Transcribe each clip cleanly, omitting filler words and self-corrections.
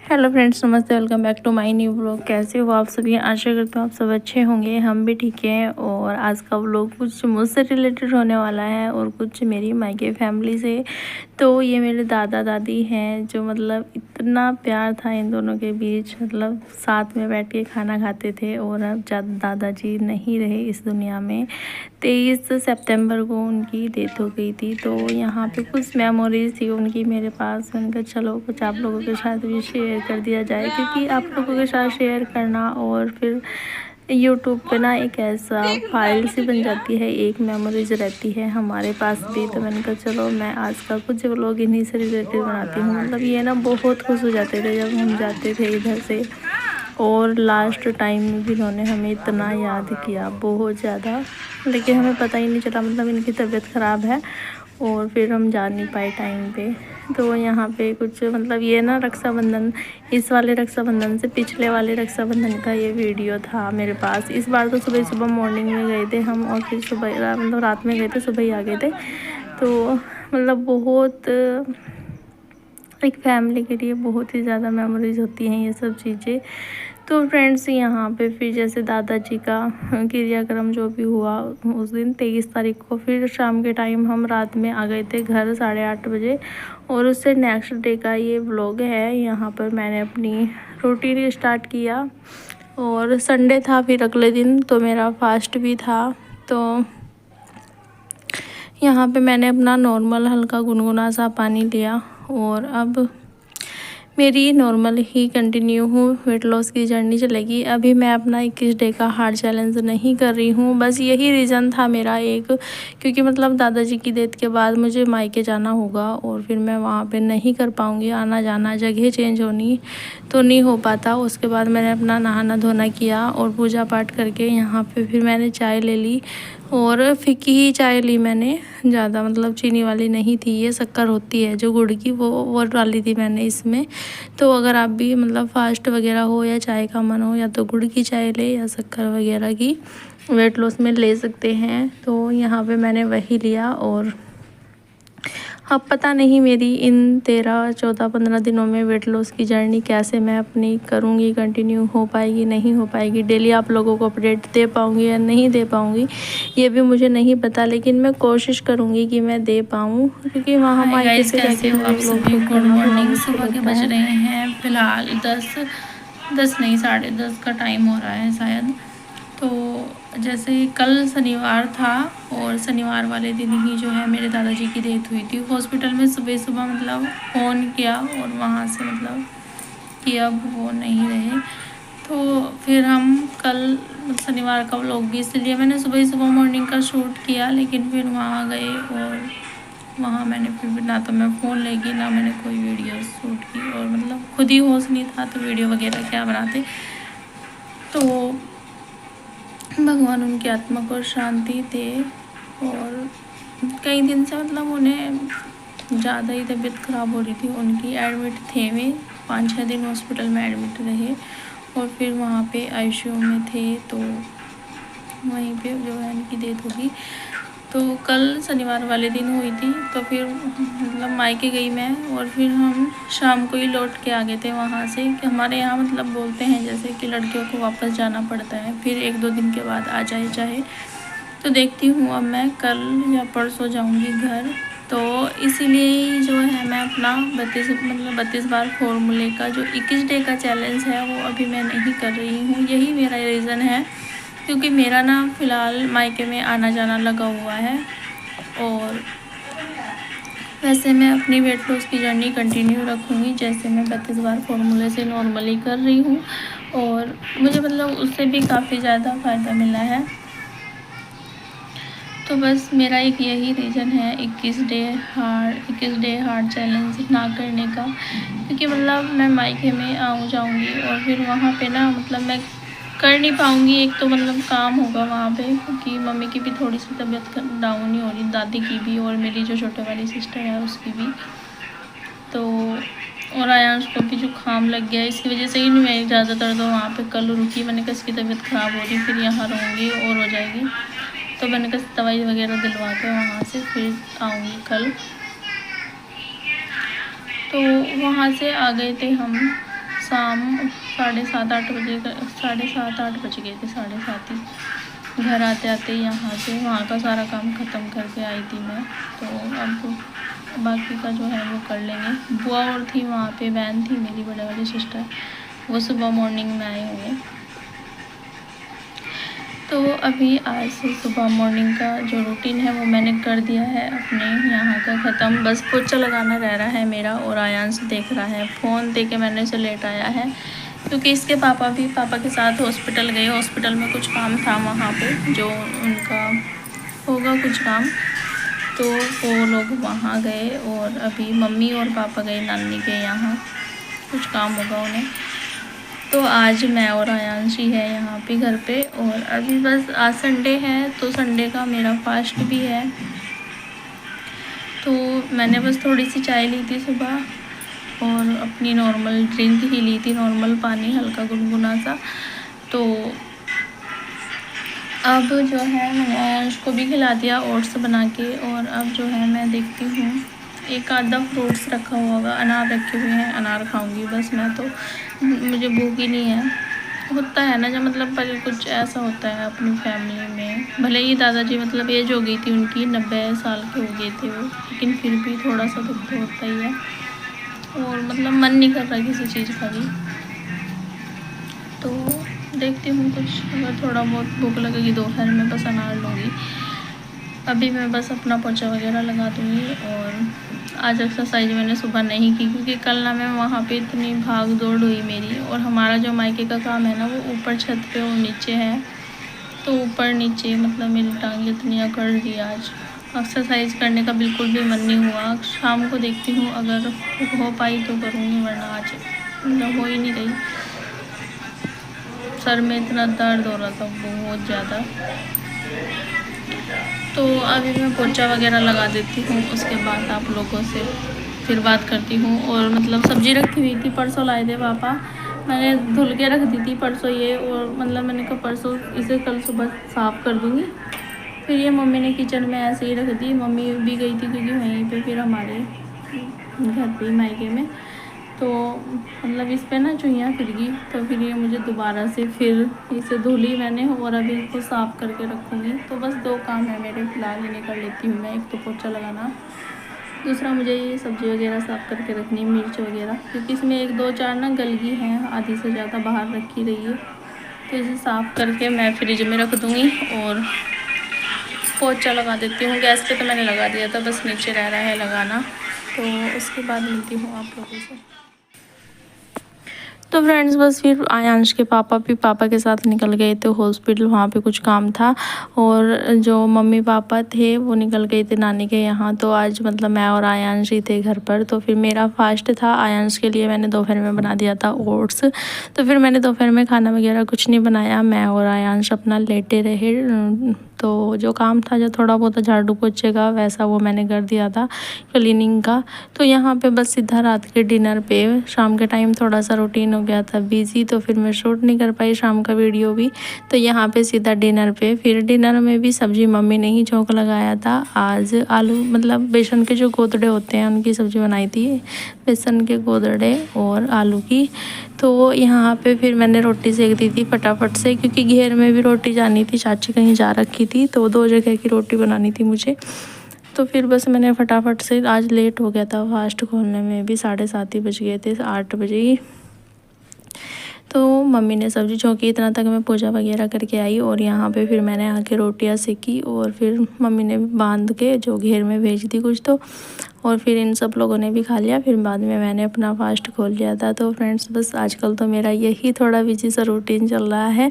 Hello friends, नमस्ते। Welcome back to my new vlog. कैसे हो आप सभी? आशा करता हूँ आप सब अच्छे होंगे। हम भी ठीक हैं। और आज का व्लॉग कुछ मुझसे रिलेटेड होने वाला है और कुछ मेरी मायके फैमिली से। तो ये मेरे दादा दादी हैं, जो मतलब इतना प्यार था इन दोनों के बीच, मतलब साथ में बैठ के खाना खाते थे। और अब दादाजी नहीं रहे इस दुनिया में। 23 सितंबर को उनकी डेथ हो गई थी। तो यहाँ पे कुछ मेमोरीज थी उनकी मेरे पास। मैंने कहा चलो कुछ आप लोगों के साथ भी शेयर कर दिया जाए, क्योंकि आप लोगों के साथ शेयर करना और फिर यूट्यूब पे ना एक ऐसा फाइल सी बन जाती है, एक मेमोरीज रहती है हमारे पास भी। तो मैंने कहा चलो मैं आज का कुछ व्लॉग इन्हीं से रिलेटेड बनाती हूँ। मतलब ये ना बहुत खुश हो जाते थे जब हम जाते थे इधर से। और लास्ट टाइम में भी इन्होंने हमें इतना याद किया, बहुत ज़्यादा। लेकिन हमें पता ही नहीं चला, मतलब इनकी तबीयत ख़राब है और फिर हम जा नहीं पाए टाइम पे। तो यहाँ पे कुछ मतलब ये ना रक्षाबंधन, इस वाले रक्षाबंधन से पिछले वाले रक्षाबंधन का ये वीडियो था मेरे पास। इस बार तो सुबह सुबह मॉर्निंग में गए थे हम, और फिर सुबह मतलब रात में गए थे, सुबह ही आ गए थे। तो मतलब बहुत एक फैमिली के लिए बहुत ही ज़्यादा मेमोरीज होती हैं ये सब चीज़ें। तो फ्रेंड्स यहाँ पे फिर जैसे दादाजी का क्रियाक्रम जो भी हुआ उस दिन 23 तारीख को, फिर शाम के टाइम हम रात में आ गए थे घर 8:30 बजे। और उससे नेक्स्ट डे का ये व्लॉग है। यहाँ पर मैंने अपनी रूटीन स्टार्ट किया और संडे था फिर अगले दिन, तो मेरा फास्ट भी था। तो यहाँ पे मैंने अपना नॉर्मल हल्का गुनगुना सा पानी लिया। और अब मेरी नॉर्मल ही कंटिन्यू हूँ, वेट लॉस की जर्नी चलेगी। अभी मैं अपना 21 डे का हार्ड चैलेंज नहीं कर रही हूँ। बस यही रीज़न था मेरा एक, क्योंकि मतलब दादाजी की डेथ के बाद मुझे मायके जाना होगा और फिर मैं वहाँ पे नहीं कर पाऊँगी। आना जाना, जगह चेंज होनी तो नहीं हो पाता। उसके बाद मैंने अपना नहाना धोना किया और पूजा पाठ करके यहाँ पे फिर मैंने चाय ले ली। और फीकी ही चाय ली मैंने, ज़्यादा मतलब चीनी वाली नहीं थी। ये शक्कर होती है जो गुड़ की, वो डाली थी मैंने इसमें। तो अगर आप भी मतलब फास्ट वगैरह हो या चाय का मन हो, या तो गुड़ की चाय ले या शक्कर वगैरह की वेट लॉस में ले सकते हैं। तो यहाँ पे मैंने वही लिया। और अब पता नहीं मेरी इन 13, 14, 15 दिनों में वेट लॉस की जर्नी कैसे मैं अपनी करूँगी, कंटिन्यू हो पाएगी नहीं हो पाएगी, डेली आप लोगों को अपडेट दे पाऊँगी या नहीं दे पाऊँगी, ये भी मुझे नहीं पता। लेकिन मैं कोशिश करूँगी कि मैं दे पाऊँ, क्योंकि वहाँ मायके से जाके मुझे व्लॉग शूट करना थोड़ा मुश्किल लगता है। बज रहे हैं फ़िलहाल 10 नहीं 10:30 का टाइम हो रहा है शायद। तो जैसे कल शनिवार था और शनिवार वाले दिन ही जो है मेरे दादाजी की डेथ हुई थी। हॉस्पिटल में सुबह सुबह मतलब फ़ोन किया और वहाँ से मतलब कि अब वो नहीं रहे। तो फिर हम कल शनिवार का व्लॉग भी इसलिए मैंने सुबह मॉर्निंग का शूट किया, लेकिन फिर वहाँ गए और वहाँ मैंने फिर ना तो मैं फ़ोन ले गई ना मैंने कोई वीडियो शूट की। और मतलब खुद ही होश नहीं था तो वीडियो वगैरह क्या बनाते। तो भगवान उनकी आत्मा को शांति दे। और कई दिन से मतलब उन्हें ज़्यादा ही तबीयत ख़राब हो रही थी उनकी। एडमिट थे वे, 5-6 दिन हॉस्पिटल में एडमिट रहे और फिर वहाँ पे आईसीयू में थे। तो वहीं पे जो है उनकी डेथ होगी। तो कल शनिवार वाले दिन हुई थी। तो फिर मतलब मायके गई मैं और फिर हम शाम को ही लौट के आ गए थे वहाँ से। कि हमारे यहाँ मतलब बोलते हैं जैसे कि लड़कियों को वापस जाना पड़ता है, फिर 1-2 दिन के बाद आ जाए चाहे। तो देखती हूँ अब मैं कल या परसों जाऊँगी घर। तो इसीलिए जो है मैं अपना 32 बार फॉर्मूले का जो 21 डे का चैलेंज है वो अभी मैं नहीं कर रही हूँ। यही मेरा रीज़न है, क्योंकि मेरा ना फ़िलहाल मायके में आना जाना लगा हुआ है। और वैसे मैं अपनी वेट लॉस की जर्नी कंटिन्यू रखूँगी, जैसे मैं 32 बार फॉर्मूले से नॉर्मली कर रही हूँ। और मुझे मतलब उससे भी काफ़ी ज़्यादा फ़ायदा मिला है। तो बस मेरा एक यही रीज़न है 21 डे हार्ड चैलेंज ना करने का, क्योंकि मतलब मैं मायके में जाऊँगी और फिर वहाँ पे ना मतलब मैं कर नहीं पाऊँगी। एक तो मतलब काम होगा वहाँ पे, क्योंकि मम्मी की भी थोड़ी सी तबीयत डाउन ही हो रही, दादी की भी और मेरी जो छोटे वाली सिस्टर है उसकी भी। तो और आयांश को भी जुकाम लग गया, इसकी वजह से ही नहीं मैं ज़्यादातर तो वहाँ पे कल रुकी। मैंने कहा इसकी तबीयत ख़राब हो रही, फिर यहाँ रहूँगी और हो जाएगी। तो मैंने कहा दवाई वगैरह दिलवा के वहाँ से फिर आऊँगी कल। तो वहाँ से आ गए थे हम शाम 7:30-8 बजे, 7:30-8 बज गए थे, 7:30 ही। घर आते आते यहाँ से वहाँ का सारा काम ख़त्म करके आई थी मैं। तो अब बाकी का जो है वो कर लेंगे। बुआ और थी वहाँ पे, बहन थी मेरी, बड़े वाली सिस्टर, वो सुबह मॉर्निंग में आए होंगे। तो अभी आज से सुबह मॉर्निंग का जो रूटीन है वो मैंने कर दिया है अपने यहाँ का ख़त्म। बस पोछा लगाना रह रहा है मेरा, और आयांश देख रहा है फ़ोन, दे के मैंने उसे लेटाया है क्योंकि इसके पापा भी पापा के साथ हॉस्पिटल गए। हॉस्पिटल में कुछ काम था वहाँ पे, जो उनका होगा कुछ काम, तो वो लोग वहाँ गए। और अभी मम्मी और पापा गए नानी के यहाँ, कुछ काम होगा उन्हें। तो आज मैं और आयांशी है यहाँ पे घर पे। और अभी बस आज संडे है, तो संडे का मेरा फास्ट भी है। तो मैंने बस थोड़ी सी चाय ली थी सुबह, और अपनी नॉर्मल ड्रिंक ही ली थी, नॉर्मल पानी हल्का गुनगुना सा। तो अब जो है मैंने आयांश को भी खिला दिया ओट्स बना के। और अब जो है मैं देखती हूँ, एक आधा फ्रूट्स रखा हुआ होगा, अनार रखे हुए हैं, अनार खाऊंगी बस मैं। तो मुझे भूख ही नहीं है। होता है ना जब मतलब पर कुछ ऐसा होता है अपनी फैमिली में, भले ही दादाजी मतलब एज हो गई थी उनकी, 90 साल के हो गए थे वो, लेकिन फिर भी थोड़ा सा दुख तो होता ही है। और मतलब मन नहीं कर रहा किसी चीज़ का भी। तो देखती हूँ कुछ, अगर थोड़ा बहुत भूख लगेगी दोपहर में बस अनार लूँगी। अभी मैं बस अपना पोछा वगैरह लगा दूँगी। और आज एक्सरसाइज मैंने सुबह नहीं की क्योंकि कल ना मैं वहाँ पे इतनी भाग दौड़ हुई मेरी। और हमारा जो मायके का काम है ना वो ऊपर छत पे और नीचे है, तो ऊपर नीचे मतलब मेरी टांग इतनी अकड़ रही आज, एक्सरसाइज करने का बिल्कुल भी मन नहीं हुआ। शाम को देखती हूँ अगर हो पाई तो करूँगी, वरना आज मतलब हो ही नहीं रही। सर में इतना दर्द हो रहा था बहुत ज़्यादा। तो अभी मैं पोछा वगैरह लगा देती हूँ, उसके बाद आप लोगों से फिर बात करती हूँ। और मतलब सब्ज़ी रखी हुई थी, परसों लाए थे पापा, मैंने धुल के रख दी थी परसों ये। और मतलब मैंने कहा परसों इसे कल सुबह साफ़ कर दूँगी। फिर ये मम्मी ने किचन में ऐसे ही रख दी। मम्मी भी गई थी क्योंकि वहीं पे फिर हमारे घर पे मायके में, तो मतलब इस पे ना चुहियाँ फिर गई। तो फिर ये मुझे दोबारा से फिर इसे धुली मैंने, और अभी इसको साफ़ करके रखूँगी। तो बस 2 काम है मेरे फ़िलहाल, इन्हें कर लेती हूँ मैं। एक तो पोछा लगाना, दूसरा मुझे ये सब्ज़ी वगैरह साफ़ करके रखनी, मिर्च वगैरह, क्योंकि इसमें 1-2-4 ना गलगी हैं, आधी से ज़्यादा बाहर रखी रही है। तो इसे साफ़ करके मैं फ्रिज में रख दूँगी और पोछा लगा देती हूँ। गैस पे तो मैंने लगा दिया था, बस नीचे रह रहा है लगाना। तो उसके बाद मिलती हूँ आप लोगों से। तो फ्रेंड्स बस फिर आयांश के पापा भी पापा के साथ निकल गए थे हॉस्पिटल, वहाँ पे कुछ काम था। और जो मम्मी पापा थे वो निकल गए थे नानी के यहाँ। तो आज मतलब मैं और आयांश ही थे घर पर। तो फिर मेरा फास्ट था, आयांश के लिए मैंने दोपहर में बना दिया था ओट्स। तो फिर मैंने दोपहर में खाना वगैरह कुछ नहीं बनाया, मैं और आयांश अपना लेटे रहे। तो जो काम था, जो थोड़ा बहुत झाड़ू पोछे का, वैसा वो मैंने कर दिया था, क्लीनिंग का। तो यहाँ पे बस सीधा रात के डिनर पे, शाम के टाइम थोड़ा सा रूटीन हो गया था बिजी, तो फिर मैं शूट नहीं कर पाई शाम का वीडियो भी। तो यहाँ पे सीधा डिनर पे, फिर डिनर में भी सब्जी मम्मी ने ही चौंक लगाया था। आज आलू मतलब बेसन के जो गोदड़े होते हैं उनकी सब्ज़ी बनाई थी, बेसन के गोदड़े और आलू की। तो यहाँ पे फिर मैंने रोटी सेक दी थी फटाफट से, क्योंकि घेर में भी रोटी जानी थी, चाची कहीं जा रखी थी, तो 2 जगह की रोटी बनानी थी मुझे। तो फिर बस मैंने फटाफट से, आज लेट हो गया था फास्ट खोलने में भी, 7:30 ही बज गए थे, 8 बजे ही। तो मम्मी ने सब्ज़ी चौंकी, इतना तक मैं पूजा वगैरह करके आई। और यहाँ पे फिर मैंने आके रोटियाँ सेकी, और फिर मम्मी ने बांध के जो घेर में भेज दी कुछ तो। और फिर इन सब लोगों ने भी खा लिया, फिर बाद में मैंने अपना फास्ट खोल लिया था। तो फ्रेंड्स बस आजकल तो मेरा यही थोड़ा बिजी सा रूटीन चल रहा है।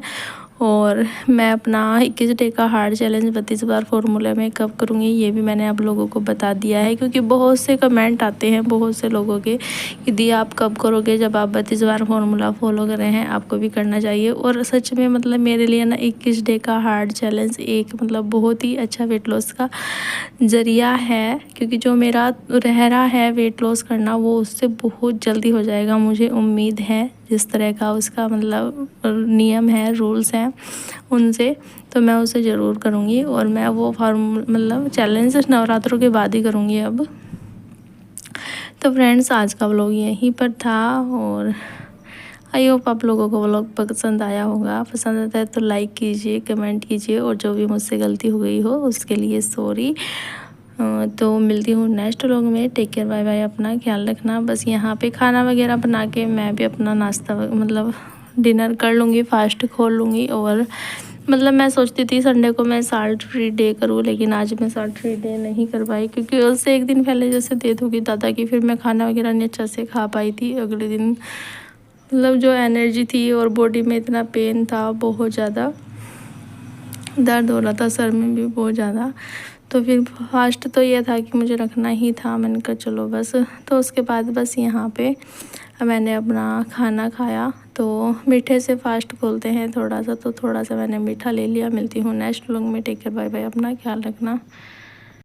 और मैं अपना 21 डे का हार्ड चैलेंज 32 बार फार्मूला में कब करूँगी ये भी मैंने आप लोगों को बता दिया है, क्योंकि बहुत से कमेंट आते हैं बहुत से लोगों के कि दी आप कब करोगे, जब आप 32 बार फार्मूला फॉलो कर रहे हैं आपको भी करना चाहिए। और सच में मतलब मेरे लिए ना 21 डे का हार्ड चैलेंज एक मतलब बहुत ही अच्छा वेट लॉस का ज़रिया है, क्योंकि जो मेरा रह रहा है वेट लॉस करना वो उससे बहुत जल्दी हो जाएगा, मुझे उम्मीद है। जिस तरह का उसका मतलब नियम है, रूल्स हैं उनसे, तो मैं उसे ज़रूर करूँगी। और मैं वो मतलब चैलेंज नवरात्रों के बाद ही करूँगी अब। तो फ्रेंड्स आज का व्लॉग यहीं पर था, और आई होप आप लोगों को व्लॉग पसंद आया होगा। पसंद आता है तो लाइक कीजिए, कमेंट कीजिए, और जो भी मुझसे गलती हो गई हो उसके लिए सॉरी। तो मिलती हूँ नेक्स्ट व्लॉग में। टेक केयर, बाय बाय, अपना ख्याल रखना। बस यहाँ पे खाना वगैरह बना के मैं भी अपना नाश्ता मतलब डिनर कर लूँगी, फास्ट खोल लूँगी। और मतलब मैं सोचती थी संडे को मैं साल्ट फ्री डे करूँ, लेकिन आज मैं साल्ट फ्री डे नहीं कर पाई, क्योंकि उससे एक दिन पहले जैसे डेथ होगी दादा की, फिर मैं खाना वगैरह नहीं अच्छा से खा पाई थी। अगले दिन मतलब जो एनर्जी थी और बॉडी में इतना पेन था, बहुत ज़्यादा दर्द हो रहा था, सर में भी बहुत ज़्यादा। तो फिर फास्ट तो ये था कि मुझे रखना ही था, मैंने कहा चलो बस। तो उसके बाद बस यहाँ पे मैंने अपना खाना खाया। तो मीठे से फास्ट खोलते हैं थोड़ा सा, तो थोड़ा सा मैंने मीठा ले लिया। मिलती हूँ नेक्स्ट व्लॉग में। टेक केयर, बाय बाय, अपना ख्याल रखना।